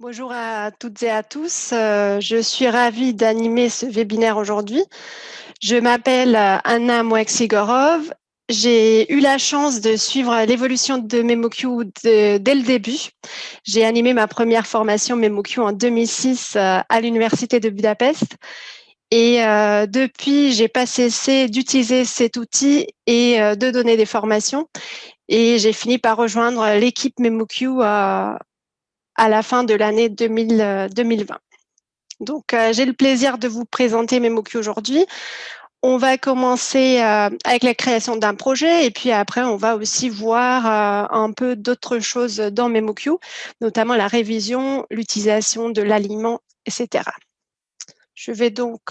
Bonjour à toutes et à tous. Je suis ravie d'animer ce webinaire aujourd'hui. Je m'appelle Anna Moeksigorov. J'ai eu la chance de suivre l'évolution de MemoQ dès le début. J'ai animé ma première formation MemoQ en 2006 à l'Université de Budapest. Et depuis, j'ai pas cessé d'utiliser cet outil et de donner des formations. Et j'ai fini par rejoindre l'équipe MemoQ à la fin de l'année 2020. Donc, j'ai le plaisir de vous présenter MemoQ aujourd'hui. On va commencer avec la création d'un projet et puis après, on va aussi voir un peu d'autres choses dans MemoQ, notamment la révision, l'utilisation de l'aliment, etc. Je vais donc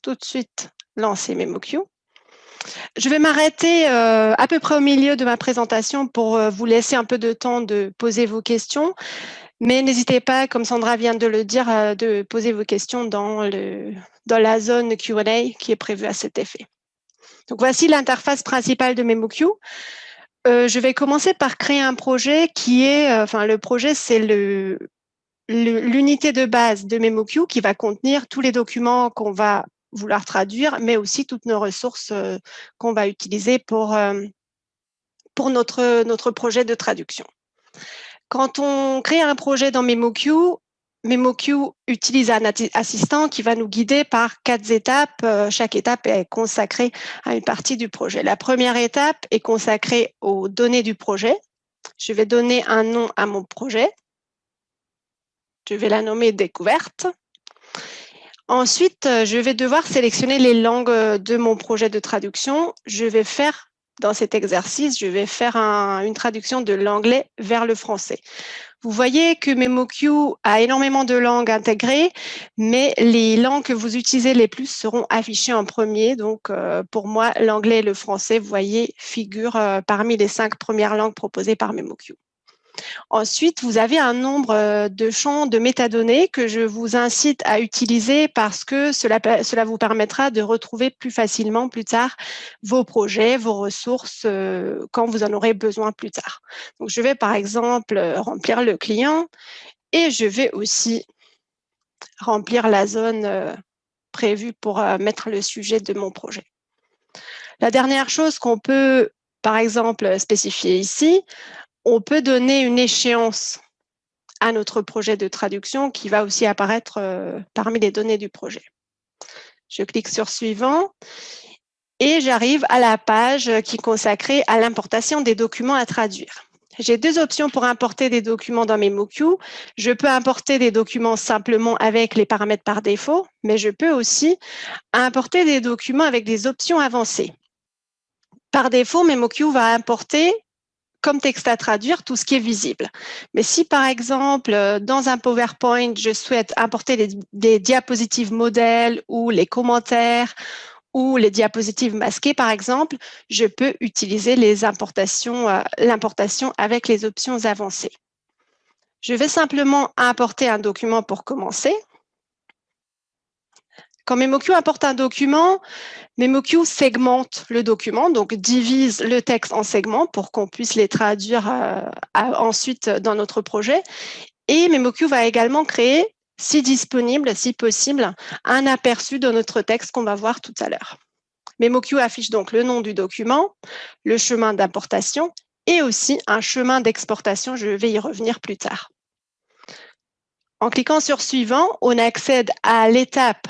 tout de suite lancer MemoQ. Je vais m'arrêter à peu près au milieu de ma présentation pour vous laisser un peu de temps de poser vos questions. Mais n'hésitez pas, comme Sandra vient de le dire, de poser vos questions dans la zone Q&A qui est prévue à cet effet. Donc, voici l'interface principale de MemoQ. Je vais commencer par créer un projet qui est, le projet, c'est l'unité de base de MemoQ qui va contenir tous les documents qu'on va vouloir traduire, mais aussi toutes nos ressources qu'on va utiliser pour notre projet de traduction. Quand on crée un projet dans MemoQ, MemoQ utilise un assistant qui va nous guider par 4 étapes. Chaque étape est consacrée à une partie du projet. La première étape est consacrée aux données du projet. Je vais donner un nom à mon projet. Je vais la nommer découverte. Ensuite, je vais devoir sélectionner les langues de mon projet de traduction. Dans cet exercice, je vais faire une traduction de l'anglais vers le français. Vous voyez que MemoQ a énormément de langues intégrées, mais les langues que vous utilisez les plus seront affichées en premier. Donc, pour moi, l'anglais et le français, vous voyez, figurent parmi les 5 premières langues proposées par MemoQ. Ensuite, vous avez un nombre de champs de métadonnées que je vous incite à utiliser parce que cela vous permettra de retrouver plus facilement plus tard vos projets, vos ressources quand vous en aurez besoin plus tard. Donc, je vais par exemple remplir le client et je vais aussi remplir la zone prévue pour mettre le sujet de mon projet. La dernière chose qu'on peut, par exemple, spécifier ici, on peut donner une échéance à notre projet de traduction qui va aussi apparaître parmi les données du projet. Je clique sur Suivant et j'arrive à la page qui est consacrée à l'importation des documents à traduire. J'ai 2 options pour importer des documents dans MemoQ. Je peux importer des documents simplement avec les paramètres par défaut, mais je peux aussi importer des documents avec des options avancées. Par défaut, MemoQ va importer comme texte à traduire tout ce qui est visible. Mais si, par exemple, dans un PowerPoint, je souhaite importer des diapositives modèles ou les commentaires ou les diapositives masquées, par exemple, je peux utiliser l'importation avec les options avancées. Je vais simplement importer un document pour commencer. Quand MemoQ importe un document, MemoQ segmente le document, donc divise le texte en segments pour qu'on puisse les traduire ensuite dans notre projet. Et MemoQ va également créer, si disponible, si possible, un aperçu de notre texte qu'on va voir tout à l'heure. MemoQ affiche donc le nom du document, le chemin d'importation et aussi un chemin d'exportation. Je vais y revenir plus tard. En cliquant sur Suivant, on accède à l'étape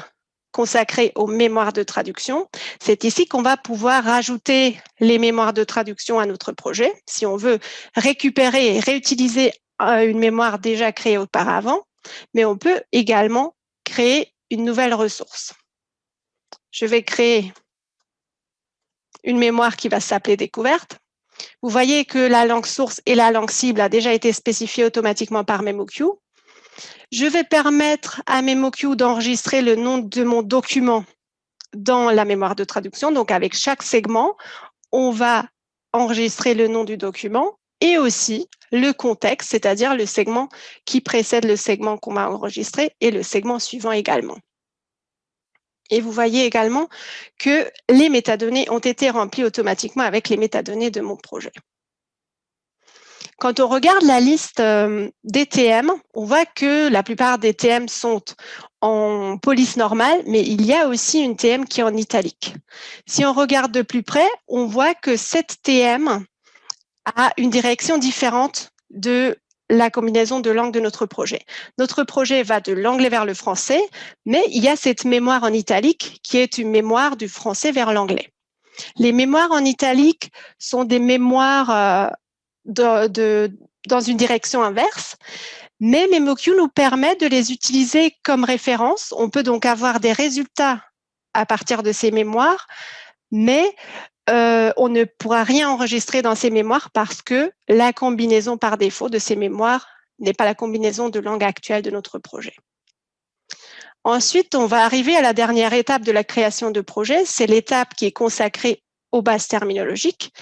consacrée aux mémoires de traduction. C'est ici qu'on va pouvoir rajouter les mémoires de traduction à notre projet. Si on veut récupérer et réutiliser une mémoire déjà créée auparavant, mais on peut également créer une nouvelle ressource. Je vais créer une mémoire qui va s'appeler découverte. Vous voyez que la langue source et la langue cible a déjà été spécifiée automatiquement par MemoQ. Je vais permettre à MemoQ d'enregistrer le nom de mon document dans la mémoire de traduction. Donc, avec chaque segment, on va enregistrer le nom du document et aussi le contexte, c'est-à-dire le segment qui précède le segment qu'on va enregistrer et le segment suivant également. Et vous voyez également que les métadonnées ont été remplies automatiquement avec les métadonnées de mon projet. Quand on regarde la liste des TM, on voit que la plupart des TM sont en police normale, mais il y a aussi une TM qui est en italique. Si on regarde de plus près, on voit que cette TM a une direction différente de la combinaison de langues de notre projet. Notre projet va de l'anglais vers le français, mais il y a cette mémoire en italique qui est une mémoire du français vers l'anglais. Les mémoires en italique sont des mémoires dans une direction inverse, mais MemoQ nous permet de les utiliser comme référence. On peut donc avoir des résultats à partir de ces mémoires, mais on ne pourra rien enregistrer dans ces mémoires parce que la combinaison par défaut de ces mémoires n'est pas la combinaison de langue actuelle de notre projet. Ensuite, on va arriver à la dernière étape de la création de projet. C'est l'étape qui est consacrée aux bases terminologiques.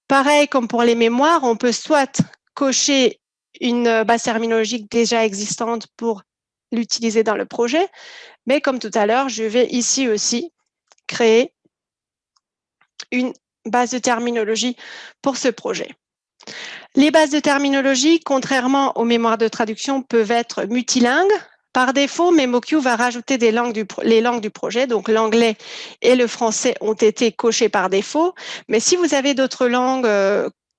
Pareil, comme pour les mémoires, on peut soit cocher une base terminologique déjà existante pour l'utiliser dans le projet, mais comme tout à l'heure, je vais ici aussi créer une base de terminologie pour ce projet. Les bases de terminologie, contrairement aux mémoires de traduction, peuvent être multilingues. Par défaut, MemoQ va rajouter les langues du projet, donc l'anglais et le français ont été cochés par défaut. Mais si vous avez d'autres langues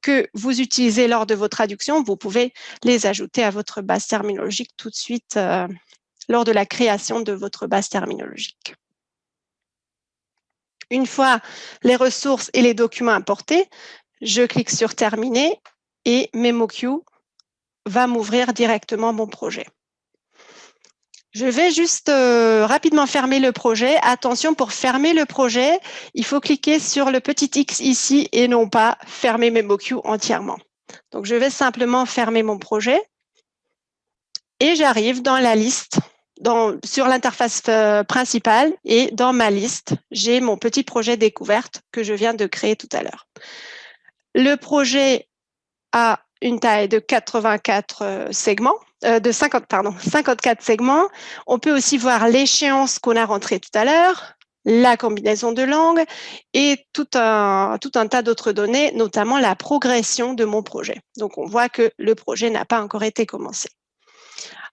que vous utilisez lors de vos traductions, vous pouvez les ajouter à votre base terminologique tout de suite lors de la création de votre base terminologique. Une fois les ressources et les documents importés, je clique sur Terminer et MemoQ va m'ouvrir directement mon projet. Je vais juste rapidement fermer le projet. Attention, pour fermer le projet, il faut cliquer sur le petit X ici et non pas fermer MemoQ entièrement. Donc, je vais simplement fermer mon projet et j'arrive dans la liste, sur l'interface principale et dans ma liste, j'ai mon petit projet découverte que je viens de créer tout à l'heure. Le projet a une taille de 84 segments, de 54 segments. On peut aussi voir l'échéance qu'on a rentrée tout à l'heure, la combinaison de langues et tout un tas d'autres données, notamment la progression de mon projet. Donc, on voit que le projet n'a pas encore été commencé.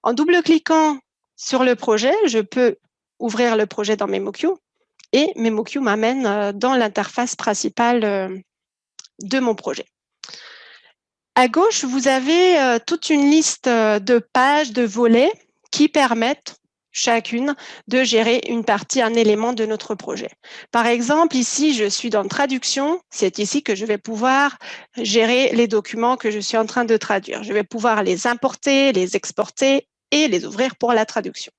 En double-cliquant sur le projet, je peux ouvrir le projet dans MemoQ et MemoQ m'amène dans l'interface principale de mon projet. À gauche, vous avez toute une liste de pages, de volets qui permettent chacune de gérer une partie, un élément de notre projet. Par exemple, ici, je suis dans traduction. C'est ici que je vais pouvoir gérer les documents que je suis en train de traduire. Je vais pouvoir les importer, les exporter et les ouvrir pour la traduction.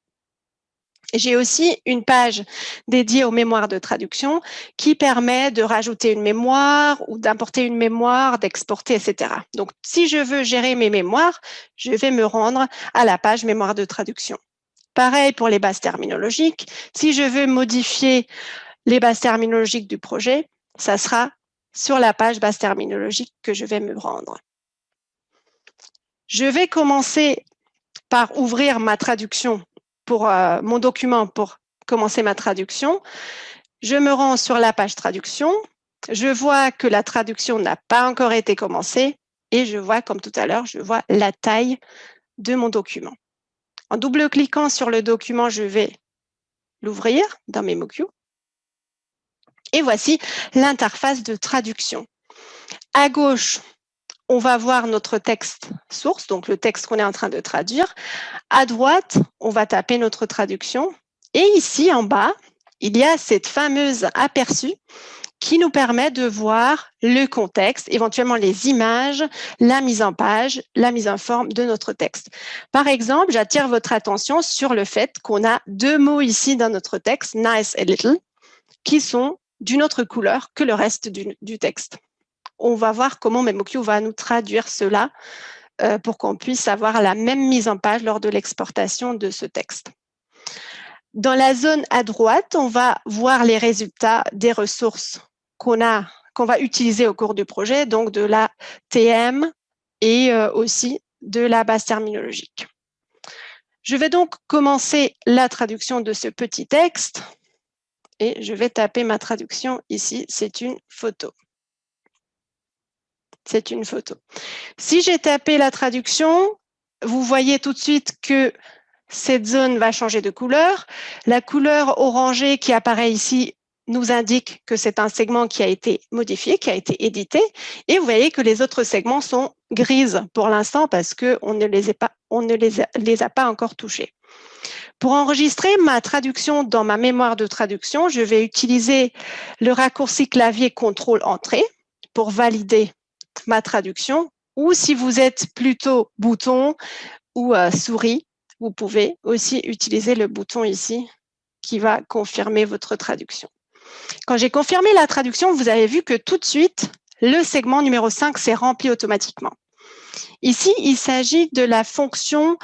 J'ai aussi une page dédiée aux mémoires de traduction qui permet de rajouter une mémoire ou d'importer une mémoire, d'exporter, etc. Donc, si je veux gérer mes mémoires, je vais me rendre à la page mémoire de traduction. Pareil pour les bases terminologiques. Si je veux modifier les bases terminologiques du projet, ça sera sur la page base terminologique que je vais me rendre. Je vais commencer par ouvrir ma traduction pour mon document pour commencer ma traduction. Je me rends sur la page traduction. Je vois que la traduction n'a pas encore été commencée et je vois, comme tout à l'heure, je vois la taille de mon document. En double-cliquant sur le document, je vais l'ouvrir dans MemoQ. Et voici l'interface de traduction. À gauche, on va voir notre texte source, donc le texte qu'on est en train de traduire. À droite, on va taper notre traduction. Et ici, en bas, il y a cette fameuse aperçu qui nous permet de voir le contexte, éventuellement les images, la mise en page, la mise en forme de notre texte. Par exemple, j'attire votre attention sur le fait qu'on a deux mots ici dans notre texte, nice et little, qui sont d'une autre couleur que le reste du texte. On va voir comment MemoQ va nous traduire cela pour qu'on puisse avoir la même mise en page lors de l'exportation de ce texte. Dans la zone à droite, on va voir les résultats des ressources qu'on va utiliser au cours du projet, donc de la TM et aussi de la base terminologique. Je vais donc commencer la traduction de ce petit texte et je vais taper ma traduction ici, c'est une photo. c'est une photo. Si j'ai tapé la traduction, vous voyez tout de suite que cette zone va changer de couleur. La couleur orangée qui apparaît ici nous indique que c'est un segment qui a été modifié, qui a été édité. Et vous voyez que les autres segments sont grises pour l'instant parce qu'on ne les a pas encore touchés. Pour enregistrer ma traduction dans ma mémoire de traduction, je vais utiliser le raccourci clavier CTRL-Entrée pour valider ma traduction. Ou si vous êtes plutôt bouton ou souris, vous pouvez aussi utiliser le bouton ici qui va confirmer votre traduction. Quand j'ai confirmé la traduction, vous avez vu que tout de suite, le segment numéro 5 s'est rempli automatiquement. Ici, il s'agit de la fonction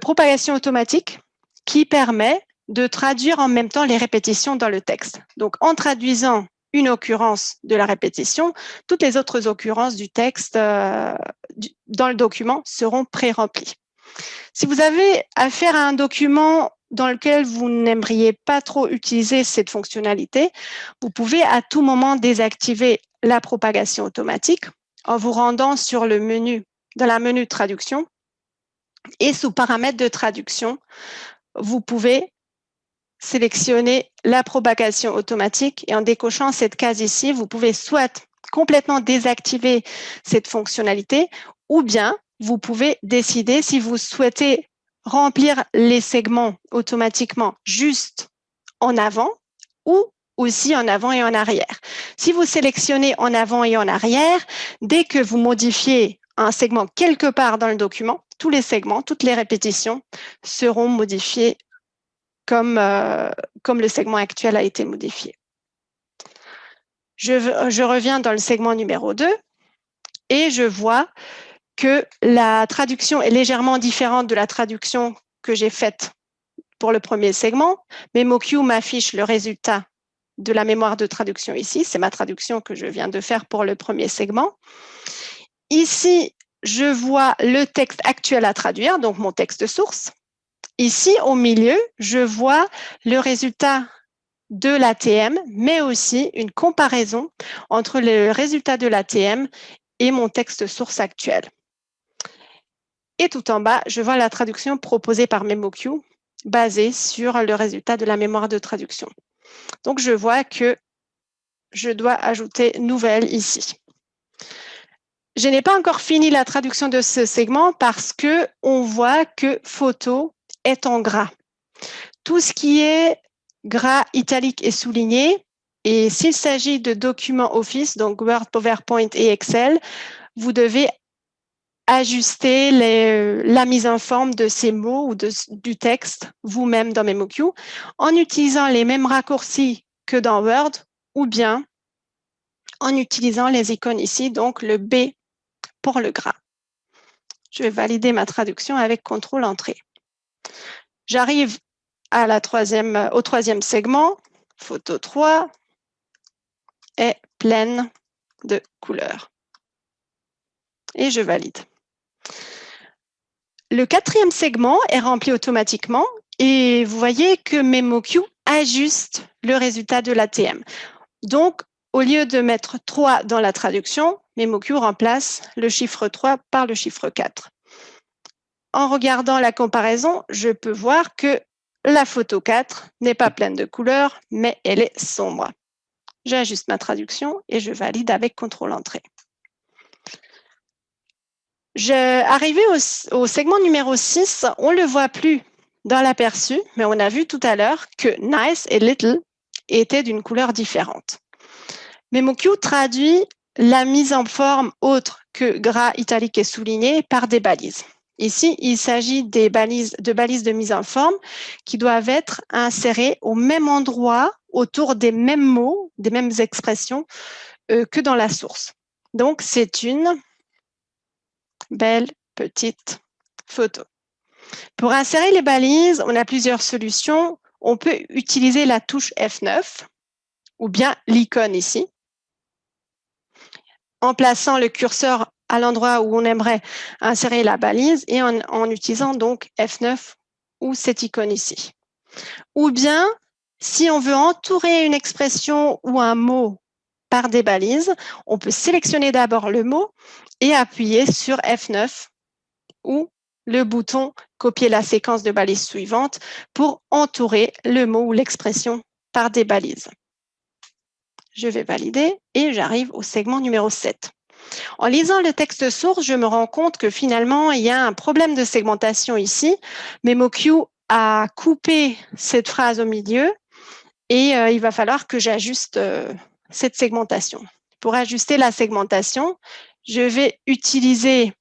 propagation automatique qui permet de traduire en même temps les répétitions dans le texte. Donc, en traduisant une occurrence de la répétition, toutes les autres occurrences du texte dans le document seront pré-remplies. Si vous avez affaire à un document dans lequel vous n'aimeriez pas trop utiliser cette fonctionnalité, vous pouvez à tout moment désactiver la propagation automatique en vous rendant sur le menu, dans la menu traduction, et sous paramètres de traduction, vous pouvez sélectionner la propagation automatique et en décochant cette case ici, vous pouvez soit complètement désactiver cette fonctionnalité ou bien vous pouvez décider si vous souhaitez remplir les segments automatiquement juste en avant ou aussi en avant et en arrière. Si vous sélectionnez en avant et en arrière, dès que vous modifiez un segment quelque part dans le document, tous les segments, toutes les répétitions seront modifiées comme le segment actuel a été modifié. Je reviens dans le segment numéro 2 et je vois que la traduction est légèrement différente de la traduction que j'ai faite pour le premier segment. MemoQ m'affiche le résultat de la mémoire de traduction ici. C'est ma traduction que je viens de faire pour le premier segment. Ici, je vois le texte actuel à traduire, donc mon texte source. Ici, au milieu, je vois le résultat de l'ATM, mais aussi une comparaison entre le résultat de l'ATM et mon texte source actuel. Et tout en bas, je vois la traduction proposée par MemoQ basée sur le résultat de la mémoire de traduction. Donc, je vois que je dois ajouter nouvelle ici. Je n'ai pas encore fini la traduction de ce segment parce que on voit que photo est en gras. Tout ce qui est gras, italique et souligné, et s'il s'agit de documents Office, donc Word, PowerPoint et Excel, vous devez ajuster la mise en forme de ces mots ou du texte vous-même dans MemoQ en utilisant les mêmes raccourcis que dans Word ou bien en utilisant les icônes ici, donc le B pour le gras. Je vais valider ma traduction avec CTRL-Entrée. J'arrive au troisième segment, photo 3 est pleine de couleurs. Et je valide. Le quatrième segment est rempli automatiquement et vous voyez que MemoQ ajuste le résultat de l'ATM. Donc, au lieu de mettre 3 dans la traduction, MemoQ remplace le chiffre 3 par le chiffre 4. En regardant la comparaison, je peux voir que la photo 4 n'est pas pleine de couleurs, mais elle est sombre. J'ajuste ma traduction et je valide avec CTRL-Entrée. Arrivé au segment numéro 6, on ne le voit plus dans l'aperçu, mais on a vu tout à l'heure que nice et little étaient d'une couleur différente. MemoQ traduit la mise en forme autre que gras, italique et souligné par des balises. Ici, il s'agit de balises de mise en forme qui doivent être insérées au même endroit autour des mêmes mots, des mêmes expressions que dans la source. Donc, c'est une belle petite photo. Pour insérer les balises, on a plusieurs solutions. On peut utiliser la touche F9 ou bien l'icône ici. En plaçant le curseur à l'endroit où on aimerait insérer la balise et en utilisant donc F9 ou cette icône ici. Ou bien, si on veut entourer une expression ou un mot par des balises. On peut sélectionner d'abord le mot et appuyer sur F9 ou le bouton copier la séquence de balises suivante pour entourer le mot ou l'expression par des balises. Je vais valider et j'arrive au segment numéro 7. En lisant le texte source, je me rends compte que finalement, il y a un problème de segmentation ici. MemoQ a coupé cette phrase au milieu et il va falloir que j'ajuste cette segmentation. Pour ajuster la segmentation, je vais utiliser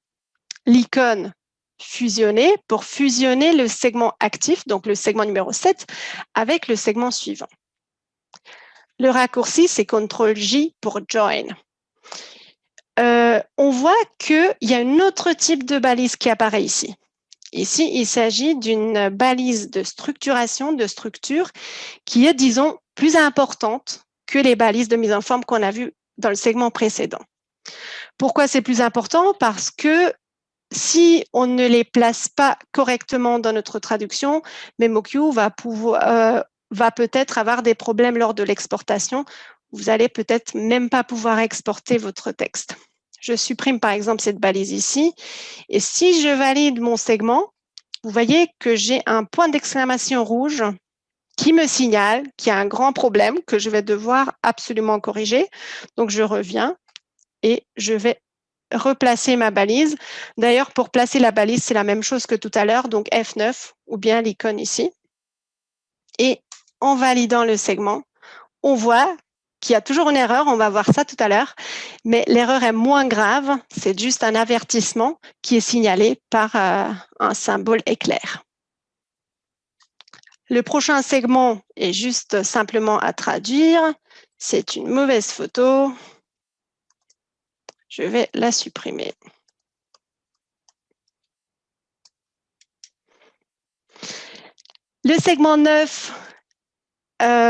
l'icône fusionner pour fusionner le segment actif, donc le segment numéro 7, avec le segment suivant. Le raccourci, c'est CTRL-J pour Join. On voit qu'il y a un autre type de balise qui apparaît ici. Ici, il s'agit d'une balise de structuration, de structure, qui est, disons, plus importante que les balises de mise en forme qu'on a vues dans le segment précédent. Pourquoi c'est plus important? Parce que si on ne les place pas correctement dans notre traduction, MemoQ va peut-être avoir des problèmes lors de l'exportation. Vous allez peut-être même pas pouvoir exporter votre texte. Je supprime par exemple cette balise ici. Et si je valide mon segment, vous voyez que j'ai un point d'exclamation rouge qui me signale qu'il y a un grand problème que je vais devoir absolument corriger. Donc, je reviens et je vais replacer ma balise. D'ailleurs, pour placer la balise, c'est la même chose que tout à l'heure, donc F9 ou bien l'icône ici. Et en validant le segment, on voit qu'il y a toujours une erreur, on va voir ça tout à l'heure, mais l'erreur est moins grave, c'est juste un avertissement qui est signalé par un symbole éclair. Le prochain segment est juste simplement à traduire. C'est une mauvaise photo. Je vais la supprimer. Le segment 9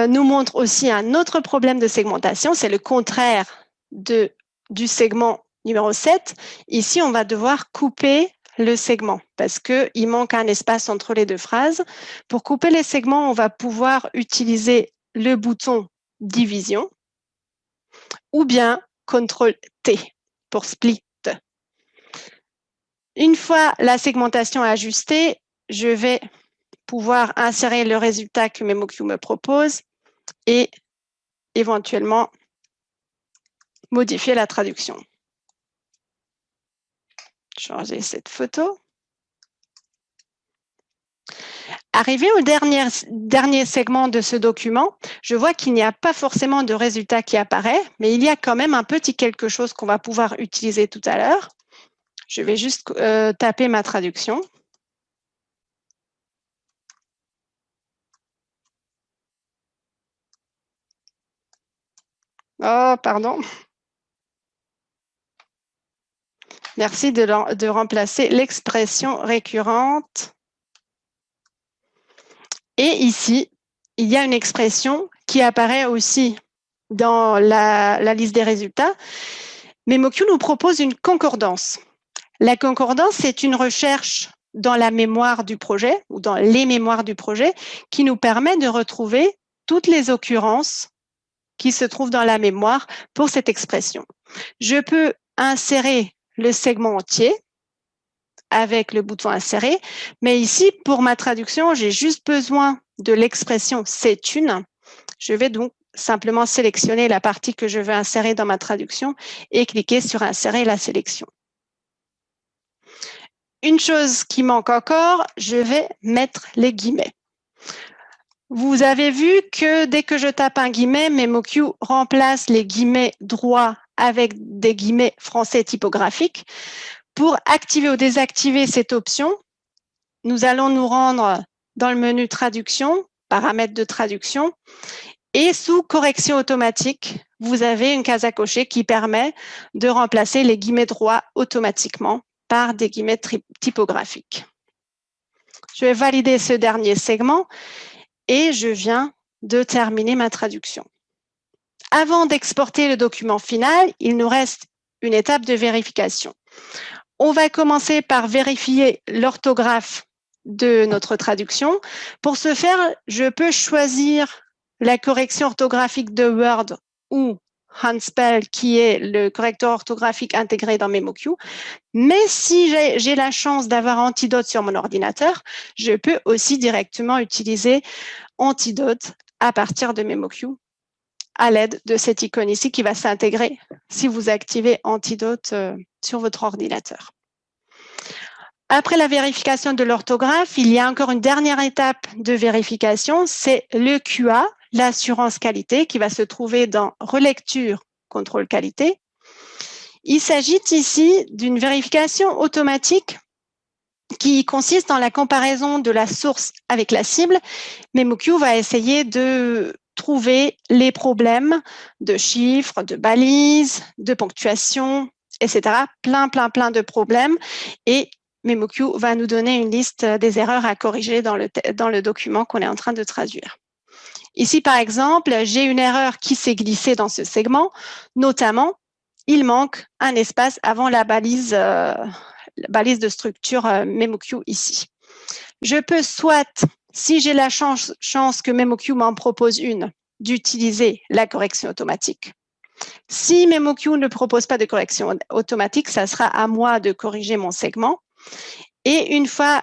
nous montre aussi un autre problème de segmentation. C'est le contraire du segment numéro 7. Ici, on va devoir couper le segment parce qu'il manque un espace entre les deux phrases. Pour couper les segments, on va pouvoir utiliser le bouton division ou bien CTRL-T pour split. Une fois la segmentation ajustée, je vais pouvoir insérer le résultat que MemoQ me propose et éventuellement modifier la traduction. Changer cette photo. Arrivé au dernier segment de ce document, je vois qu'il n'y a pas forcément de résultat qui apparaît, mais il y a quand même un petit quelque chose qu'on va pouvoir utiliser tout à l'heure. Je vais juste taper ma traduction. Oh, pardon. Merci de remplacer l'expression récurrente. Et ici, il y a une expression qui apparaît aussi dans la liste des résultats. MemoQ nous propose une concordance. La concordance, c'est une recherche dans la mémoire du projet ou dans les mémoires du projet qui nous permet de retrouver toutes les occurrences qui se trouvent dans la mémoire pour cette expression. Je peux insérer le segment entier avec le bouton insérer, mais ici, pour ma traduction, j'ai juste besoin de l'expression c'est une. Je vais donc simplement sélectionner la partie que je veux insérer dans ma traduction et cliquer sur insérer la sélection. Une chose qui manque encore, je vais mettre les guillemets. Vous avez vu que dès que je tape un guillemet, MemoQ remplace les guillemets droits avec des guillemets français typographiques. Pour activer ou désactiver cette option, nous allons nous rendre dans le menu traduction, paramètres de traduction, et sous correction automatique, vous avez une case à cocher qui permet de remplacer les guillemets droits automatiquement par des guillemets typographiques. Je vais valider ce dernier segment et je viens de terminer ma traduction. Avant d'exporter le document final, il nous reste une étape de vérification. On va commencer par vérifier l'orthographe de notre traduction. Pour ce faire, je peux choisir la correction orthographique de Word ou Handspell, qui est le correcteur orthographique intégré dans MemoQ. Mais si j'ai la chance d'avoir Antidote sur mon ordinateur, je peux aussi directement utiliser Antidote à partir de MemoQ à l'aide de cette icône ici qui va s'intégrer si vous activez Antidote sur votre ordinateur. Après la vérification de l'orthographe, il y a encore une dernière étape de vérification, c'est le QA, l'assurance qualité, qui va se trouver dans Relecture, contrôle qualité. Il s'agit ici d'une vérification automatique qui consiste en la comparaison de la source avec la cible. MemoQ va essayer de trouver les problèmes de chiffres, de balises, de ponctuation, etc. Plein de problèmes. Et MemoQ va nous donner une liste des erreurs à corriger dans le document qu'on est en train de traduire. Ici, par exemple, j'ai une erreur qui s'est glissée dans ce segment, notamment, il manque un espace avant la balise de structure MemoQ ici. Je peux soit, si j'ai la chance que MemoQ m'en propose une, d'utiliser la correction automatique. Si MemoQ ne propose pas de correction automatique, ça sera à moi de corriger mon segment. Et une fois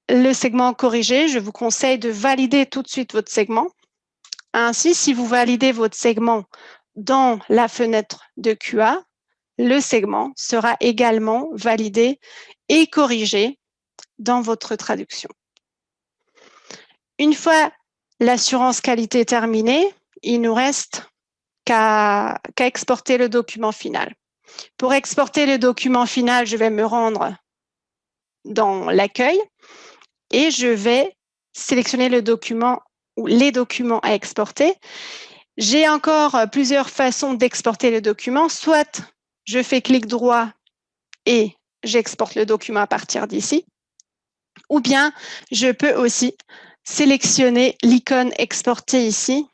le segment corrigé, je vous conseille de valider tout de suite votre segment. Ainsi, si vous validez votre segment dans la fenêtre de QA, le segment sera également validé et corrigé dans votre traduction. Une fois l'assurance qualité terminée, il ne nous reste qu'à exporter le document final. Pour exporter le document final, je vais me rendre dans l'accueil et je vais sélectionner le document ou les documents à exporter. J'ai encore plusieurs façons d'exporter le document. Soit je fais clic droit et j'exporte le document à partir d'ici, ou bien je peux aussi sélectionner l'icône exporter ici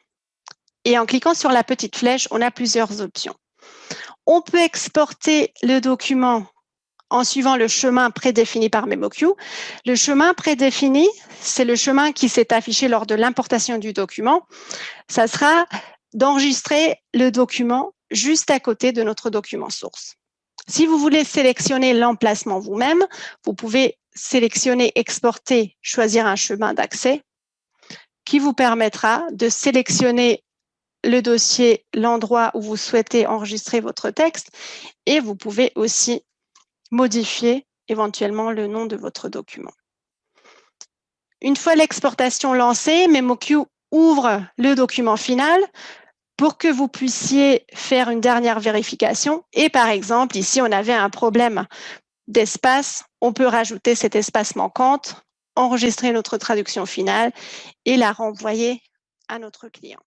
et en cliquant sur la petite flèche, on a plusieurs options. On peut exporter le document en suivant le chemin prédéfini par MemoQ. Le chemin prédéfini, c'est le chemin qui s'est affiché lors de l'importation du document. Ça sera d'enregistrer le document juste à côté de notre document source. Si vous voulez sélectionner l'emplacement vous-même, vous pouvez sélectionner exporter, choisir un chemin d'accès qui vous permettra de sélectionner le dossier, l'endroit où vous souhaitez enregistrer votre texte et vous pouvez aussi modifier éventuellement le nom de votre document. Une fois l'exportation lancée, MemoQ ouvre le document final pour que vous puissiez faire une dernière vérification. Et par exemple, ici, on avait un problème d'espace. On peut rajouter cet espace manquante, enregistrer notre traduction finale et la renvoyer à notre client.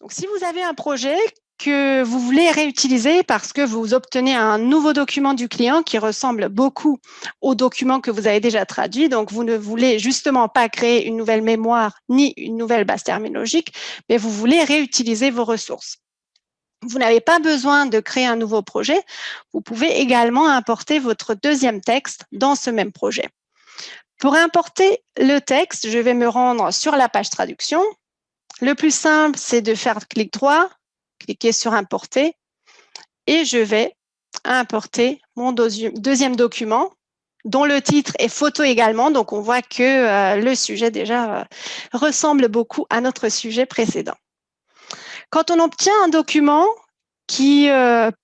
Donc, si vous avez un projet que vous voulez réutiliser parce que vous obtenez un nouveau document du client qui ressemble beaucoup au document que vous avez déjà traduit, donc vous ne voulez justement pas créer une nouvelle mémoire ni une nouvelle base terminologique, mais vous voulez réutiliser vos ressources. Vous n'avez pas besoin de créer un nouveau projet. Vous pouvez également importer votre deuxième texte dans ce même projet. Pour importer le texte, je vais me rendre sur la page traduction. Le plus simple, c'est de faire clic droit, cliquer sur importer et je vais importer mon deuxième document dont le titre est photo également. Donc, on voit que le sujet déjà ressemble beaucoup à notre sujet précédent. Quand on obtient un document qui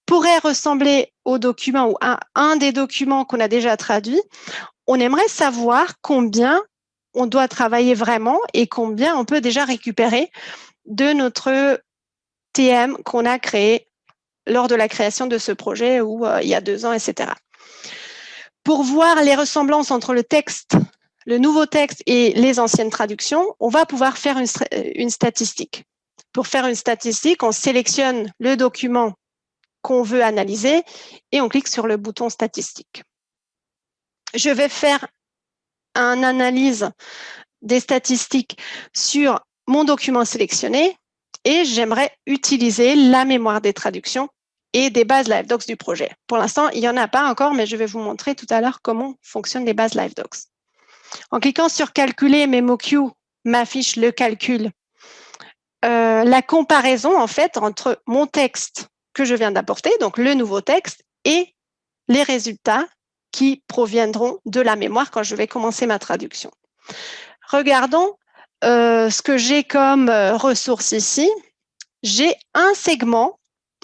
pourrait ressembler au document ou à un des documents qu'on a déjà traduit, on aimerait savoir combien on doit travailler vraiment et combien on peut déjà récupérer de notre TM qu'on a créé lors de la création de ce projet ou il y a 2 ans, etc. Pour voir les ressemblances entre le texte, le nouveau texte et les anciennes traductions, on va pouvoir faire une statistique. Pour faire une statistique, on sélectionne le document qu'on veut analyser et on clique sur le bouton statistique. Je vais faire une analyse des statistiques sur mon document sélectionné et j'aimerais utiliser la mémoire des traductions et des bases LiveDocs du projet. Pour l'instant, il n'y en a pas encore, mais je vais vous montrer tout à l'heure comment fonctionnent les bases LiveDocs. En cliquant sur Calculer, MemoQ m'affiche le calcul la comparaison en fait entre mon texte que je viens d'apporter, donc le nouveau texte, et les résultats qui proviendront de la mémoire quand je vais commencer ma traduction. Regardons ce que j'ai comme ressource ici. J'ai un segment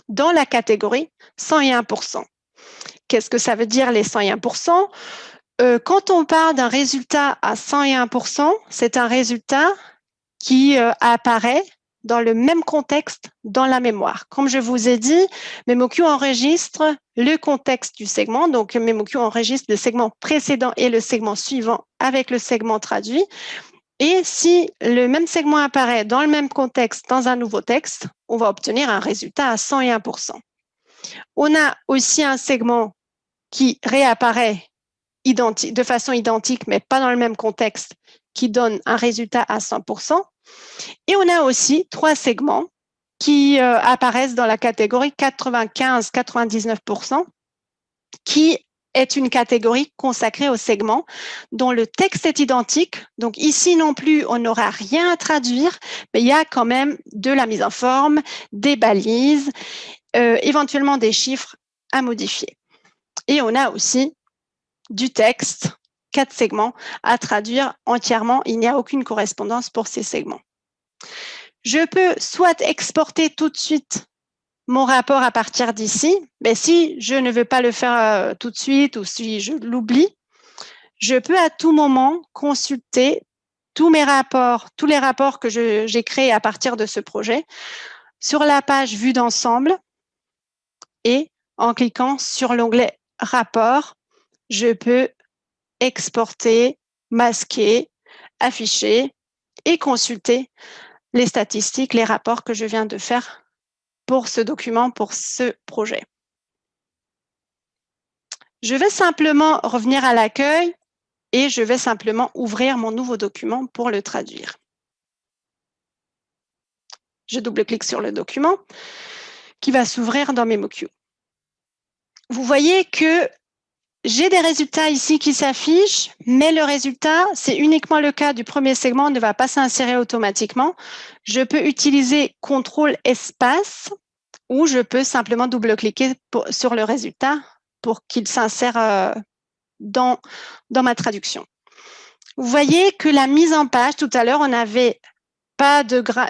dans la catégorie 101%. Qu'est-ce que ça veut dire les 101%? Quand on parle d'un résultat à 101%, c'est un résultat qui apparaît dans le même contexte dans la mémoire. Comme je vous ai dit, MemoQ enregistre le contexte du segment. Donc, MemoQ enregistre le segment précédent et le segment suivant avec le segment traduit. Et si le même segment apparaît dans le même contexte dans un nouveau texte, on va obtenir un résultat à 101%. On a aussi un segment qui réapparaît de façon identique, mais pas dans le même contexte, qui donne un résultat à 100%. Et on a aussi 3 segments qui apparaissent dans la catégorie 95-99%, qui est une catégorie consacrée aux segments dont le texte est identique. Donc ici non plus, on n'aura rien à traduire, mais il y a quand même de la mise en forme, des balises, éventuellement des chiffres à modifier. Et on a aussi du texte, 4 segments à traduire entièrement. Il n'y a aucune correspondance pour ces segments. Je peux soit exporter tout de suite mon rapport à partir d'ici, mais si je ne veux pas le faire tout de suite ou si je l'oublie, je peux à tout moment consulter tous les rapports que j'ai créés à partir de ce projet sur la page vue d'ensemble et en cliquant sur l'onglet rapport, je peux exporter, masquer, afficher et consulter les statistiques, les rapports que je viens de faire pour ce document, pour ce projet. Je vais simplement revenir à l'accueil et je vais simplement ouvrir mon nouveau document pour le traduire. Je double-clique sur le document qui va s'ouvrir dans MemoQ. Vous voyez que j'ai des résultats ici qui s'affichent, mais le résultat, c'est uniquement le cas du premier segment, ne va pas s'insérer automatiquement. Je peux utiliser CTRL espace ou je peux simplement double-cliquer sur le résultat pour qu'il s'insère dans ma traduction. Vous voyez que la mise en page, tout à l'heure, on n'avait pas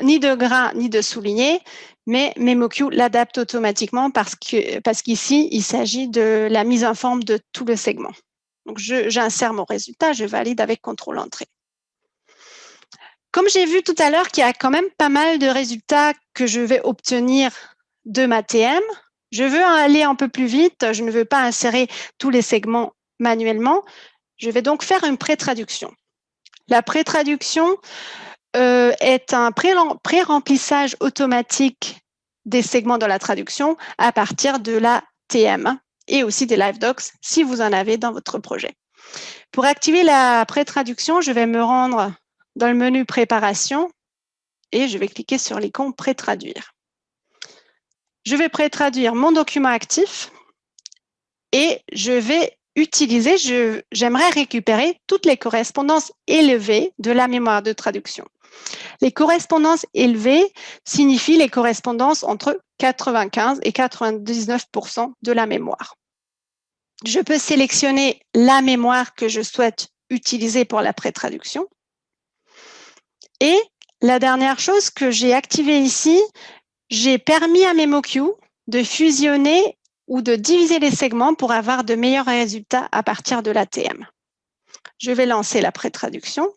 ni de gras ni de souligné, mais MemoQ l'adapte automatiquement parce qu'ici, il s'agit de la mise en forme de tout le segment. Donc, j'insère mon résultat, je valide avec CTRL Entrée. Comme j'ai vu tout à l'heure qu'il y a quand même pas mal de résultats que je vais obtenir de ma TM, je veux aller un peu plus vite, je ne veux pas insérer tous les segments manuellement, je vais donc faire une pré-traduction. La pré-traduction est un pré-remplissage automatique des segments de la traduction à partir de la TM et aussi des live docs si vous en avez dans votre projet. Pour activer la pré-traduction, je vais me rendre dans le menu préparation et je vais cliquer sur l'icône pré-traduire. Je vais pré-traduire mon document actif et je vais utiliser, j'aimerais récupérer toutes les correspondances élevées de la mémoire de traduction. Les correspondances élevées signifient les correspondances entre 95 et 99% de la mémoire. Je peux sélectionner la mémoire que je souhaite utiliser pour la pré-traduction. Et la dernière chose que j'ai activée ici, j'ai permis à MemoQ de fusionner ou de diviser les segments pour avoir de meilleurs résultats à partir de la TM. Je vais lancer la pré-traduction.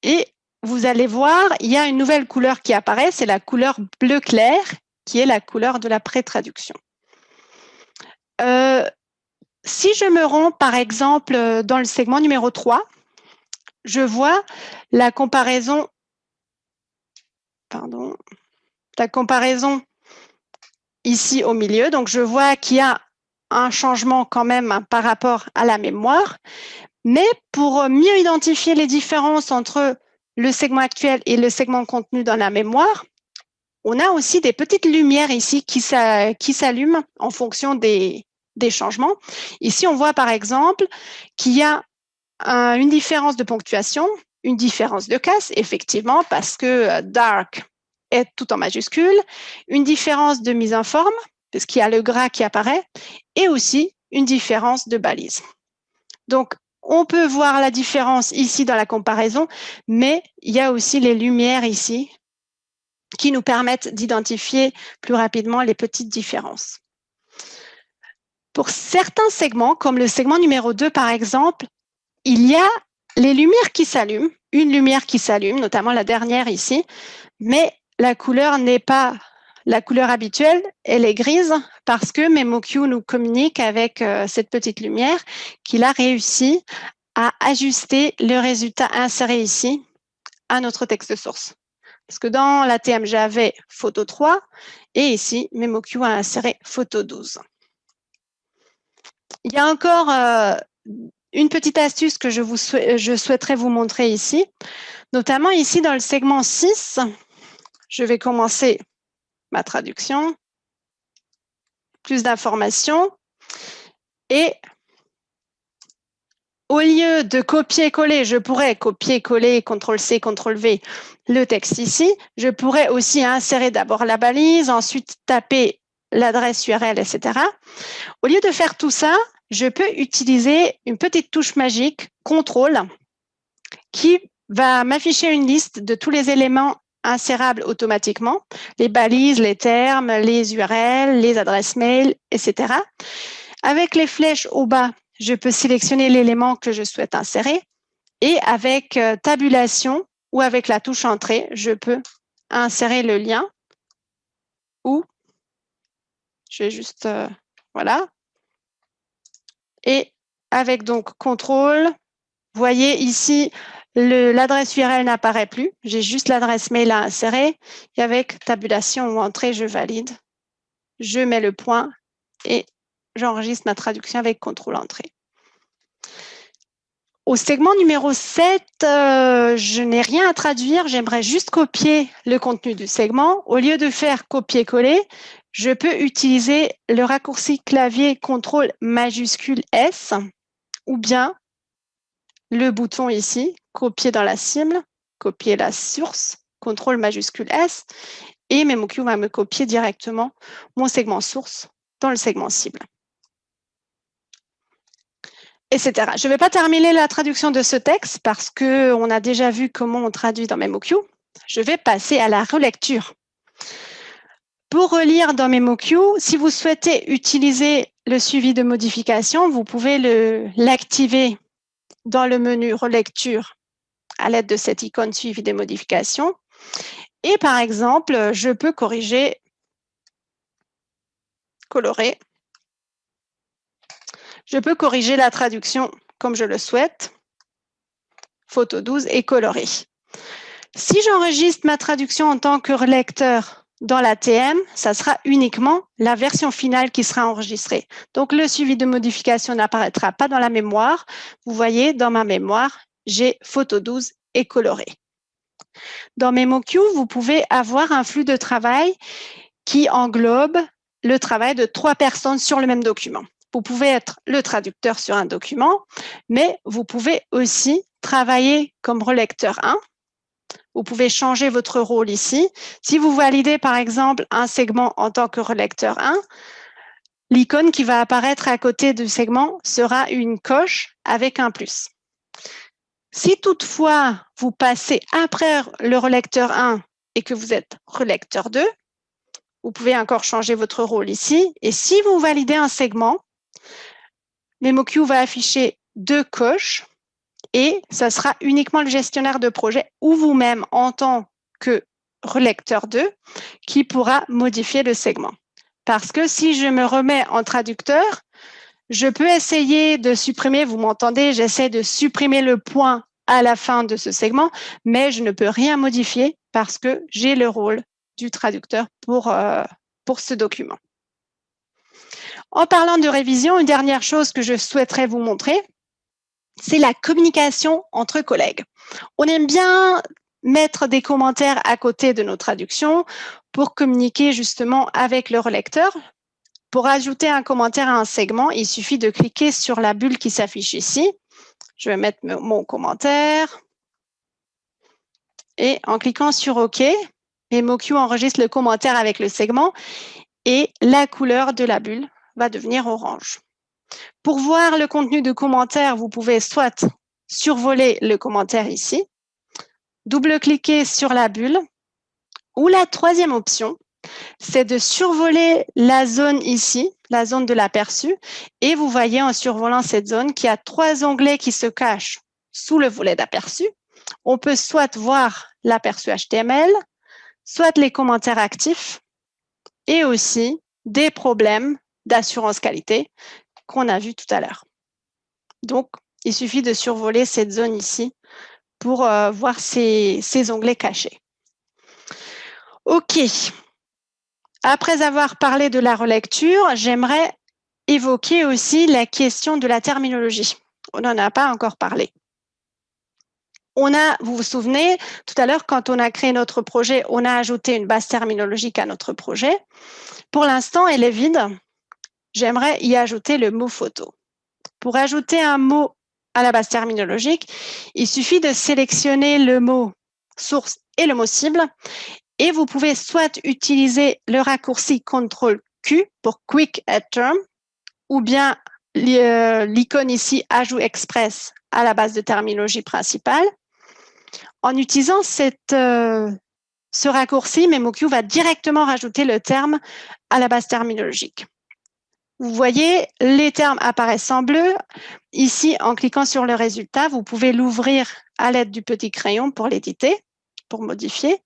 Et vous allez voir, il y a une nouvelle couleur qui apparaît, c'est la couleur bleu clair, qui est la couleur de la pré-traduction. Si je me rends, par exemple, dans le segment numéro 3, je vois la comparaison, ici au milieu. Donc, je vois qu'il y a un changement quand même par rapport à la mémoire. Mais pour mieux identifier les différences entre le segment actuel et le segment contenu dans la mémoire, on a aussi des petites lumières ici qui s'allument en fonction des changements. Ici, on voit par exemple qu'il y a une différence de ponctuation, une différence de casse, effectivement, parce que dark est tout en majuscule, une différence de mise en forme, parce qu'il y a le gras qui apparaît, et aussi une différence de balise. Donc, on peut voir la différence ici dans la comparaison, mais il y a aussi les lumières ici qui nous permettent d'identifier plus rapidement les petites différences. Pour certains segments, comme le segment numéro 2 par exemple, il y a les lumières qui s'allument, une lumière qui s'allume, notamment la dernière ici, mais la couleur n'est pas la couleur habituelle, elle est grise parce que MemoQ nous communique avec cette petite lumière qu'il a réussi à ajuster le résultat inséré ici à notre texte source. Parce que dans l'ATM, j'avais photo 3 et ici, MemoQ a inséré photo 12. Il y a encore une petite astuce que je souhaiterais vous montrer ici, notamment ici dans le segment 6. Je vais commencer ma traduction, plus d'informations et au lieu de copier-coller, je pourrais copier-coller, CTRL-C, CTRL-V, le texte ici. Je pourrais aussi insérer d'abord la balise, ensuite taper l'adresse URL, etc. Au lieu de faire tout ça, je peux utiliser une petite touche magique, CTRL, qui va m'afficher une liste de tous les éléments insérables automatiquement, les balises, les termes, les URL, les adresses mail, etc. Avec les flèches au bas, je peux sélectionner l'élément que je souhaite insérer et avec tabulation ou avec la touche entrée, je peux insérer le lien ou je vais juste, voilà. Et avec donc contrôle, vous voyez ici, l'adresse URL n'apparaît plus. J'ai juste l'adresse mail à insérer et avec tabulation ou entrée, je valide. Je mets le point et j'enregistre ma traduction avec contrôle entrée. Au segment numéro 7, je n'ai rien à traduire, j'aimerais juste copier le contenu du segment. Au lieu de faire copier-coller, je peux utiliser le raccourci clavier CTRL majuscule S ou bien le bouton ici, copier dans la cible, copier la source, CTRL majuscule S, et MemoQ va me copier directement mon segment source dans le segment cible. Etc. Je ne vais pas terminer la traduction de ce texte parce qu'on a déjà vu comment on traduit dans MemoQ. Je vais passer à la relecture. Pour relire dans MemoQ, si vous souhaitez utiliser le suivi de modification, vous pouvez l'activer dans le menu relecture à l'aide de cette icône suivi des modifications. Et par exemple, je peux corriger, colorer. Je peux corriger la traduction comme je le souhaite, photo 12 et colorer. Si j'enregistre ma traduction en tant que lecteur dans l'ATM, ça sera uniquement la version finale qui sera enregistrée. Donc, le suivi de modification n'apparaîtra pas dans la mémoire. Vous voyez, dans ma mémoire, j'ai photo 12 et coloré. Dans MemoQ, vous pouvez avoir un flux de travail qui englobe le travail de 3 personnes sur le même document. Vous pouvez être le traducteur sur un document, mais vous pouvez aussi travailler comme relecteur 1. Vous pouvez changer votre rôle ici. Si vous validez, par exemple, un segment en tant que relecteur 1, l'icône qui va apparaître à côté du segment sera une coche avec un plus. Si toutefois, vous passez après le relecteur 1 et que vous êtes relecteur 2, vous pouvez encore changer votre rôle ici. Et si vous validez un segment, MemoQ va afficher 2 coches et ça sera uniquement le gestionnaire de projet ou vous-même en tant que relecteur 2 qui pourra modifier le segment. Parce que si je me remets en traducteur, je peux essayer de supprimer, vous m'entendez, j'essaie de supprimer le point à la fin de ce segment, mais je ne peux rien modifier parce que j'ai le rôle du traducteur pour ce document. En parlant de révision, une dernière chose que je souhaiterais vous montrer, c'est la communication entre collègues. On aime bien mettre des commentaires à côté de nos traductions pour communiquer justement avec le relecteur. Pour ajouter un commentaire à un segment, il suffit de cliquer sur la bulle qui s'affiche ici. Je vais mettre mon commentaire. Et en cliquant sur OK, MemoQ enregistre le commentaire avec le segment et la couleur de la bulle va devenir orange. Pour voir le contenu de commentaire, vous pouvez soit survoler le commentaire ici, double-cliquer sur la bulle, ou la troisième option, c'est de survoler la zone ici, la zone de l'aperçu, et vous voyez en survolant cette zone qu'il y a 3 onglets qui se cachent sous le volet d'aperçu. On peut soit voir l'aperçu HTML, soit les commentaires actifs, et aussi des problèmes d'assurance qualité qu'on a vu tout à l'heure. Donc, il suffit de survoler cette zone ici pour voir ces onglets cachés. OK. Après avoir parlé de la relecture, j'aimerais évoquer aussi la question de la terminologie. On n'en a pas encore parlé. Vous vous souvenez, tout à l'heure, quand on a créé notre projet, on a ajouté une base terminologique à notre projet. Pour l'instant, elle est vide. J'aimerais y ajouter le mot photo. Pour ajouter un mot à la base terminologique, il suffit de sélectionner le mot source et le mot cible. Et vous pouvez soit utiliser le raccourci CTRL-Q pour Quick Add Term, ou bien l'icône ici Ajout Express à la base de terminologie principale. En utilisant ce raccourci, MemoQ va directement rajouter le terme à la base terminologique. Vous voyez, les termes apparaissent en bleu. Ici, en cliquant sur le résultat, vous pouvez l'ouvrir à l'aide du petit crayon pour l'éditer, pour modifier.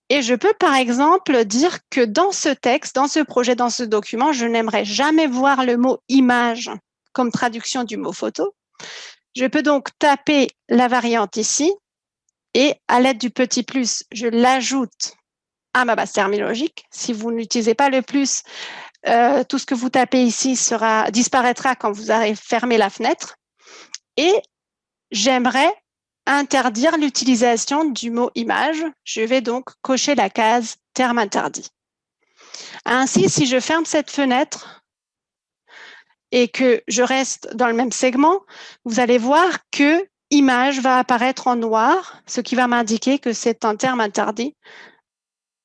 Et je peux, par exemple, dire que dans ce texte, dans ce projet, dans ce document, je n'aimerais jamais voir le mot « image » comme traduction du mot « photo ». Je peux donc taper la variante ici et à l'aide du petit plus, je l'ajoute à ma base terminologique. Si vous n'utilisez pas le plus, tout ce que vous tapez ici disparaîtra quand vous aurez fermé la fenêtre. Et j'aimerais interdire l'utilisation du mot image. Je vais donc cocher la case terme interdit. Ainsi, si je ferme cette fenêtre et que je reste dans le même segment, vous allez voir que image va apparaître en noir, ce qui va m'indiquer que c'est un terme interdit.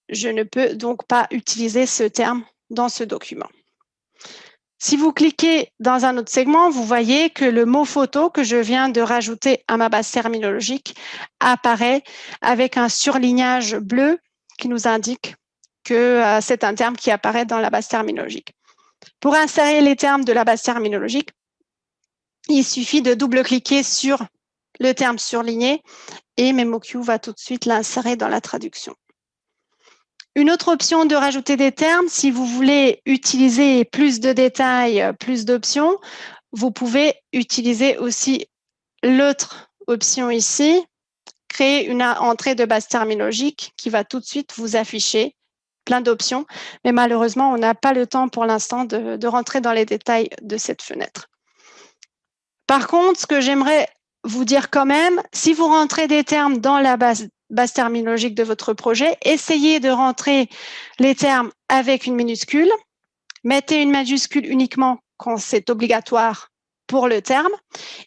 Je ne peux donc pas utiliser ce terme dans ce document. Si vous cliquez dans un autre segment, vous voyez que le mot photo que je viens de rajouter à ma base terminologique apparaît avec un surlignage bleu qui nous indique que c'est un terme qui apparaît dans la base terminologique. Pour insérer les termes de la base terminologique, il suffit de double-cliquer sur le terme surligné et MemoQ va tout de suite l'insérer dans la traduction. Une autre option de rajouter des termes, si vous voulez utiliser plus de détails, plus d'options, vous pouvez utiliser aussi l'autre option ici, créer une entrée de base terminologique qui va tout de suite vous afficher plein d'options, mais malheureusement, on n'a pas le temps pour l'instant de rentrer dans les détails de cette fenêtre. Par contre, ce que j'aimerais vous dire quand même, si vous rentrez des termes dans la base terminologique de votre projet, essayez de rentrer les termes avec une minuscule, mettez une majuscule uniquement quand c'est obligatoire pour le terme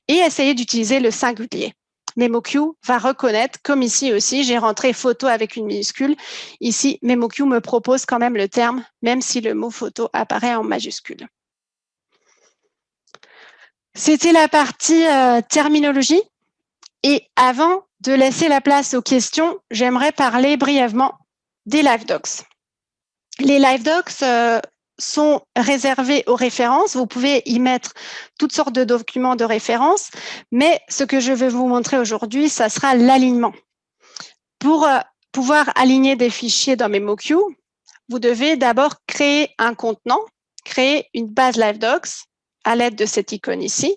et essayez d'utiliser le singulier. MemoQ va reconnaître, comme ici aussi, j'ai rentré photo avec une minuscule. Ici, MemoQ me propose quand même le terme, même si le mot photo apparaît en majuscule. C'était la partie terminologie. Et avant de laisser la place aux questions, j'aimerais parler brièvement des Live Docs. Les Live Docs sont réservés aux références. Vous pouvez y mettre toutes sortes de documents de référence, mais ce que je vais vous montrer aujourd'hui, ça sera l'alignement. Pour pouvoir aligner des fichiers dans MemoQ, vous devez d'abord créer un contenant, créer une base Live Docs à l'aide de cette icône ici.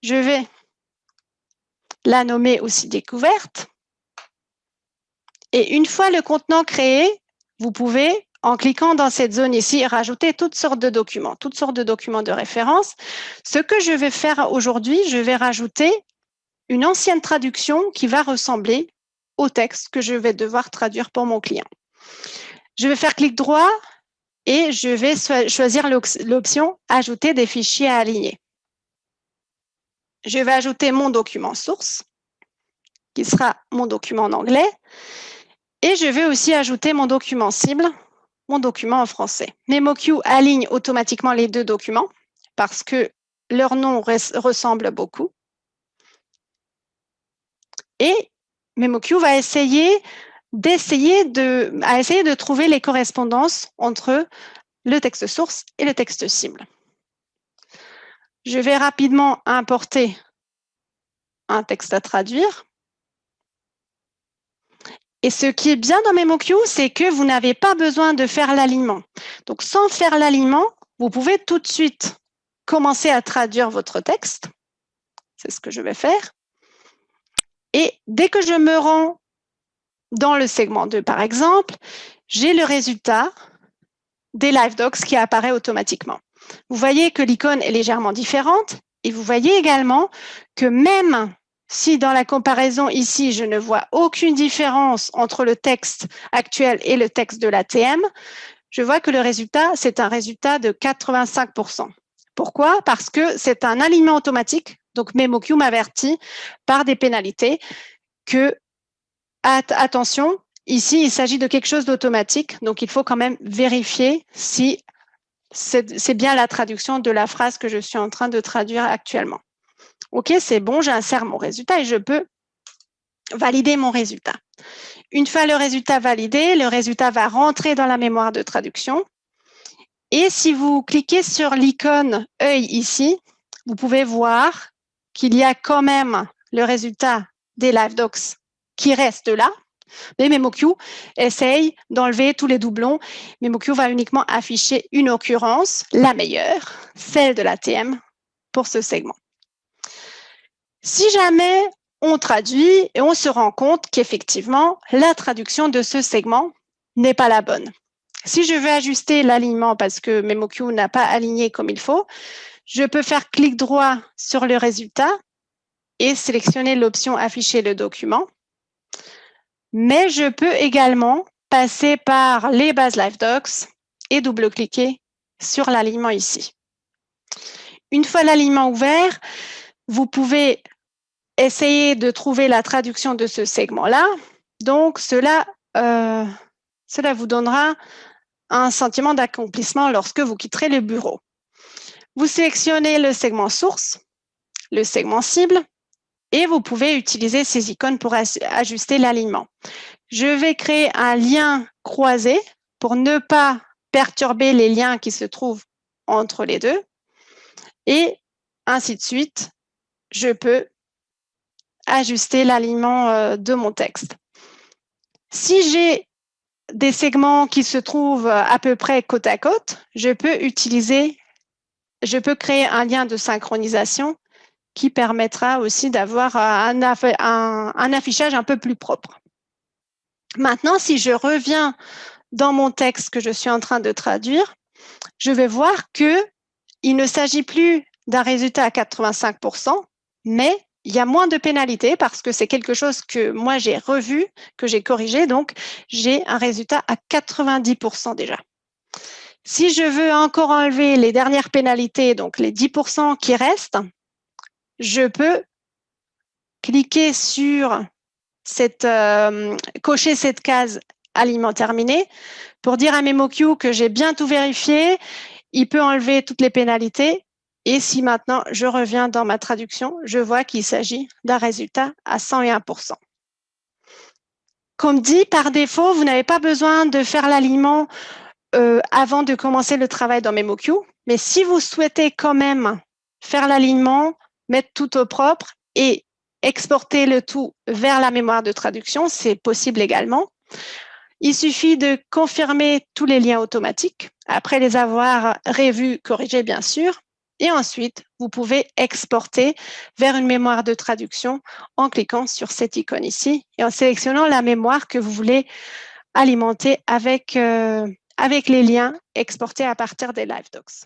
Je vais la nommer aussi découverte. Et une fois le contenant créé, vous pouvez, en cliquant dans cette zone ici, rajouter toutes sortes de documents de référence. Ce que je vais faire aujourd'hui, je vais rajouter une ancienne traduction qui va ressembler au texte que je vais devoir traduire pour mon client. Je vais faire clic droit et je vais choisir l'option « Ajouter des fichiers à aligner ». Je vais ajouter mon document source. qui sera mon document en anglais. Et je vais aussi ajouter mon document cible, mon document en français. MemoQ aligne automatiquement les deux documents parce que leurs noms ressemblent beaucoup. Et MemoQ va essayer de trouver les correspondances entre le texte source et le texte cible. Je vais rapidement importer un texte à traduire. Et ce qui est bien dans MemoQ, c'est que vous n'avez pas besoin de faire l'alignement. Donc, sans faire l'alignement, vous pouvez tout de suite commencer à traduire votre texte. C'est ce que je vais faire. Et dès que je me rends dans le segment 2, par exemple, j'ai le résultat des live docs qui apparaît automatiquement. Vous voyez que l'icône est légèrement différente et vous voyez également que même si dans la comparaison ici, je ne vois aucune différence entre le texte actuel et le texte de l'ATM, je vois que le résultat, c'est un résultat de 85%. Pourquoi? Parce que c'est un alignement automatique. Donc, MemoQ m'avertit par des pénalités que, attention, ici, il s'agit de quelque chose d'automatique. Donc, il faut quand même vérifier si c'est bien la traduction de la phrase que je suis en train de traduire actuellement. OK, c'est bon, j'insère mon résultat et je peux valider mon résultat. Une fois le résultat validé, le résultat va rentrer dans la mémoire de traduction. Et si vous cliquez sur l'icône œil ici, vous pouvez voir qu'il y a quand même le résultat des live docs qui reste là. Mais MemoQ essaye d'enlever tous les doublons. MemoQ va uniquement afficher une occurrence, la meilleure, celle de l'ATM pour ce segment. Si jamais on traduit et on se rend compte qu'effectivement, la traduction de ce segment n'est pas la bonne. Si je veux ajuster l'alignement parce que MemoQ n'a pas aligné comme il faut, je peux faire clic droit sur le résultat et sélectionner l'option afficher le document. Mais je peux également passer par les bases Live Docs et double-cliquer sur l'alignement ici. Une fois l'alignement ouvert, vous pouvez essayer de trouver la traduction de ce segment-là. Donc, cela vous donnera un sentiment d'accomplissement lorsque vous quitterez le bureau. Vous sélectionnez le segment source, le segment cible, et vous pouvez utiliser ces icônes pour ajuster l'alignement. Je vais créer un lien croisé pour ne pas perturber les liens qui se trouvent entre les deux. Et ainsi de suite, je peux ajuster l'alignement de mon texte. Si j'ai des segments qui se trouvent à peu près côte à côte, je peux créer un lien de synchronisation qui permettra aussi d'avoir un affichage un peu plus propre. Maintenant, si je reviens dans mon texte que je suis en train de traduire, je vais voir qu'il ne s'agit plus d'un résultat à 85%, mais il y a moins de pénalités parce que c'est quelque chose que moi j'ai revu, que j'ai corrigé, donc j'ai un résultat à 90% déjà. Si je veux encore enlever les dernières pénalités, donc les 10% qui restent, je peux cliquer sur cocher cette case aliment terminé pour dire à MemoQ que j'ai bien tout vérifié, il peut enlever toutes les pénalités. Et si maintenant je reviens dans ma traduction, je vois qu'il s'agit d'un résultat à 101%. Comme dit, par défaut, vous n'avez pas besoin de faire l'alignement avant de commencer le travail dans MemoQ. Mais si vous souhaitez quand même faire l'alignement, mettre tout au propre et exporter le tout vers la mémoire de traduction, c'est possible également. Il suffit de confirmer tous les liens automatiques, après les avoir revus, corrigés bien sûr, et ensuite, vous pouvez exporter vers une mémoire de traduction en cliquant sur cette icône ici et en sélectionnant la mémoire que vous voulez alimenter avec les liens exportés à partir des Live Docs.